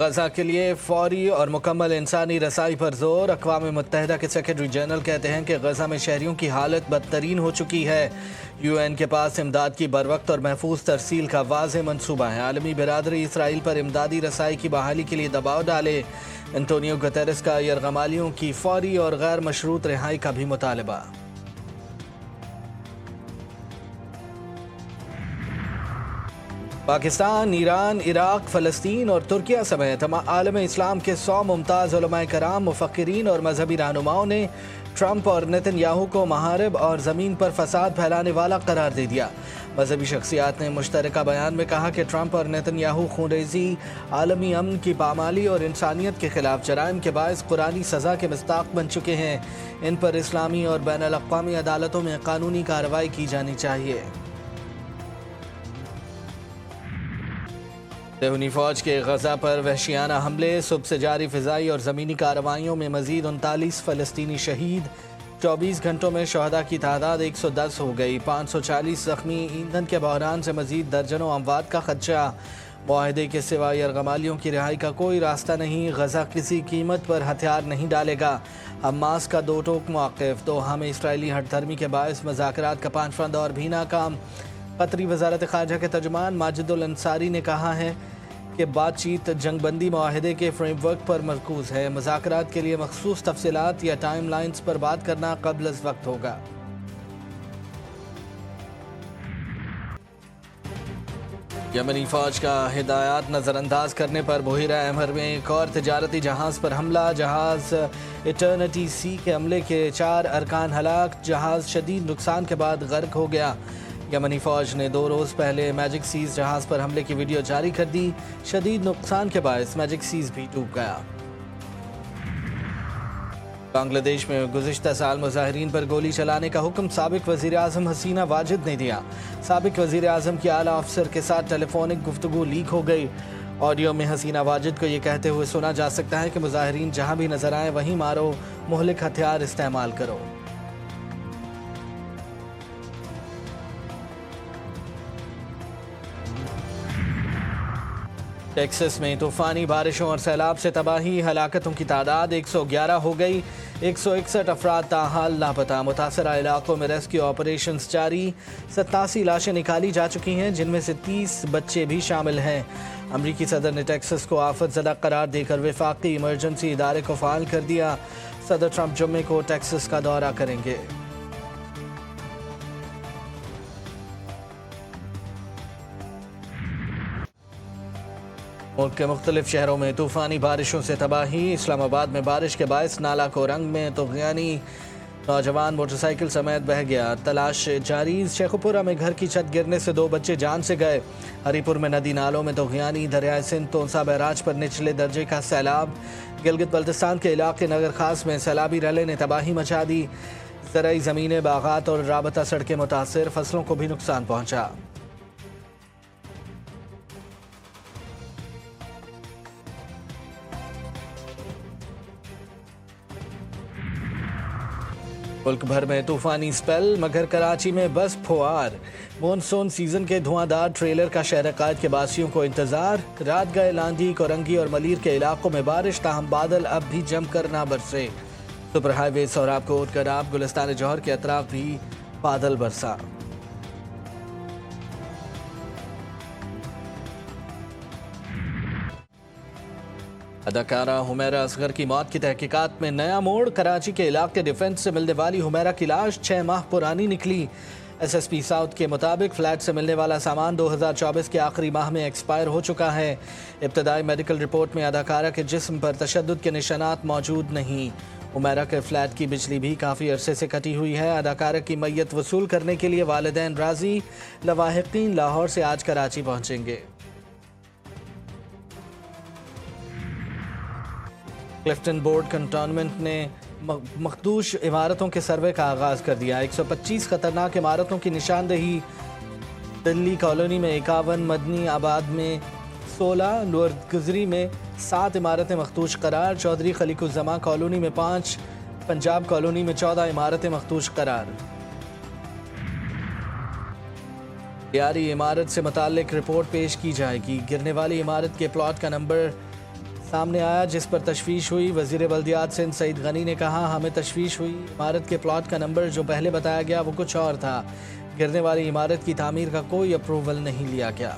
गजा के लिए फौरी और मुकम्मल इंसानी रसाई पर जोर। अक़वाम मुत्तहिदा के सेक्रेटरी जनरल कहते हैं कि गजा में शहरियों की हालत बदतरीन हो चुकी है। UN के पास इमदाद की बरवक्त और महफूज तरसील का वाज़ेह मनसूबा है। आलमी बिरादरी इसराइल पर इमदादी रसाई की बहाली के लिए दबाव डाले। एंटोनियो गुतेरेस का यरगमालियों की फौरी और गैर मशरूत रिहाई का भी मुतालबा। पाकिस्तान, ईरान, इराक, फ़लस्तीन और तुर्किया समेत आलम इस्लाम के 100 मुमताज़ उलमाए कराम, मुफ़क्किरीन और मजहबी रहनुमाओं ने ट्रंप और नेतन्याहू को महारब और ज़मीन पर फसाद फैलाने वाला करार दे दिया। मजहबी शख्सियात ने मुश्तरका बयान में कहा कि ट्रंप और नेतन्याहू खूनरेज़ी, आलमी अमन की पामाली और इंसानियत के खिलाफ जराइम के बायस कुरानी सज़ा के मुस्ताक बन चुके हैं। इन पर इस्लामी और बैनुल अक़वामी अदालतों में कानूनी कार्रवाई की जानी चाहिए। सेहूनी फ़ौज के गजा पर वहशियाना हमले, सुबह से जारी फ़िज़ाई और ज़मीनी कार्रवाइयों में मज़ीद 39 फ़लस्तीनी शहीद। 24 घंटों में शहदा की तादाद 110 हो गई। 540 ज़ख्मी। ईंधन के बहरान से मज़ीद दर्जनों अमवात का खदशा। मुआहदे के सिवा यरगमालियों की रिहाई का कोई रास्ता नहीं। गजा किसी कीमत पर हथियार नहीं डालेगा। हमास का दो टोक मौक़िफ़। दोहा में इसराइली हटधर्मी के बायस मुज़ाकरात का 5वां दौर भी नाकाम। कतरी वज़ारत ख़ारजा के तर्जुमान माजिदुल अंसारी ने कहा है कि बातचीत जंगबंदी मुआहदे के फ्रेमवर्क पर मरकूज़ है। मुज़ाकरात के लिए मखसूस तफसीलात या टाइम लाइन्स पर बात करना क़ब्ल अज़ वक्त होगा। यमनी फ़ौज का हिदायत नज़रअंदाज करने पर बहीरा अहमर में एक और तिजारती जहाज़ पर हमला। जहाज़ इटर्निटी सी के हमले के 4 अरकान हलाक। जहाज़ शदीद नुकसान के बाद गर्क हो गया। यमनी फ़ौज ने 2 रोज़ पहले मैजिक सीज़ जहाज़ पर हमले की वीडियो जारी कर दी। शदीद नुकसान के बायस मैजिक सीज़ भी डूब गया। बांग्लादेश में गुज़िश्ता साल मुज़ाहिरीन पर गोली चलाने का हुक्म साबिक़ वज़ीर आज़म हसीना वाजिद ने दिया। साबिक़ वज़ीर आज़म की आला अफसर के साथ टेलीफोनिक गुफ्तगू लीक हो गई। ऑडियो में हसीना वाजिद को ये कहते हुए सुना जा सकता है कि मुज़ाहिरीन जहाँ भी नज़र आए वहीं मारो, मुहलिक हथियार इस्तेमाल करो। टेक्सास में तूफ़ानी बारिशों और सैलाब से तबाही। हलाकतों की तादाद 111 हो गई। 161 अफराद ताहाल लापता। मुतासरा इलाकों में रेस्क्यू ऑपरेशंस जारी। 87 लाशें निकाली जा चुकी हैं, जिनमें से 30 बच्चे भी शामिल हैं। अमरीकी सदर ने टेक्सास को आफत ज़दा करार देकर वफाकी इमरजेंसी इदारे को फ़ाल कर दिया। सदर ट्रंप जुम्मे को टेक्सास का दौरा करेंगे। मुल्क के मुख्तलिफ शहरों में तूफ़ानी बारिशों से तबाही। इस्लामाबाद में बारिश के बायस नाला कोरंग में तुग़यानी नौजवान मोटरसाइकिल समेत बह गया। तलाश जारी। शेखुपुरा में घर की छत गिरने से 2 बच्चे जान से गए। हरीपुर में नदी नालों में तुग़यानी। दरियाए सिंध तोंसा बैराज पर निचले दर्जे का सैलाब। गिलगित बल्तिस्तान के इलाके नगर खास में सैलाबी रले ने तबाही मचा दी। ज़राई ज़मीनें, बागात और राबता सड़कें मुतासर। फसलों को भी नुकसान पहुँचा। मुल्क भर में तूफ़ानी स्पेल, मगर कराची में बस फुआर। मानसून सीजन के धुआंधार ट्रेलर का शहर कायद के बासियों को इंतजार। रात गए लांधी, कोरंगी और मलीर के इलाकों में बारिश, ताहम बादल अब भी जमकर ना बरसे। सुपर हाईवे सोहराब कोट कराब, गुलिस्तान जौहर के अतराफ भी बादल बरसा। अदाकारा हुमैरा असगर की मौत की तहकीकात में नया मोड़। कराची के इलाके डिफेंस से मिलने वाली हुमैरा की लाश 6 माह पुरानी निकली। SSP साउथ के मुताबिक फ्लैट से मिलने वाला सामान 2024 के आखिरी माह में एक्सपायर हो चुका है। इब्तदाई मेडिकल रिपोर्ट में अदाकारा के जिस्म पर तशद्दुद के निशानात मौजूद नहीं। हुमैरा के फ्लैट की बिजली भी काफ़ी अरसे से कटी हुई है। अदाकारा की मैयत वसूल करने के लिए वालिदैन राजी। लवाहिकीन लाहौर से आज कराची पहुँचेंगे। क्लिफ्टन बोर्ड कंटोनमेंट ने मखदूश इमारतों के सर्वे का आगाज़ कर दिया। 125 खतरनाक इमारतों की निशानदेही। दिल्ली कॉलोनी में 51, मदनी आबाद में 16, नूरगुजरी में 7 इमारतें मखदूश करार। चौधरी खलीकुज़्ज़मा कॉलोनी में 5, पंजाब कॉलोनी में 14 इमारतें मखदूश करार। तैयारी इमारत से मुताल्लिक रिपोर्ट पेश की जाएगी। गिरने वाली इमारत के प्लॉट का नंबर सामने आया, जिस पर तशवीश हुई। वज़ीर बल्दियात सिंध सईद गनी ने कहा, हमें तशवीश हुई। इमारत के प्लॉट का नंबर जो पहले बताया गया वो कुछ और था। गिरने वाली इमारत की तामीर का कोई अप्रूवल नहीं लिया गया।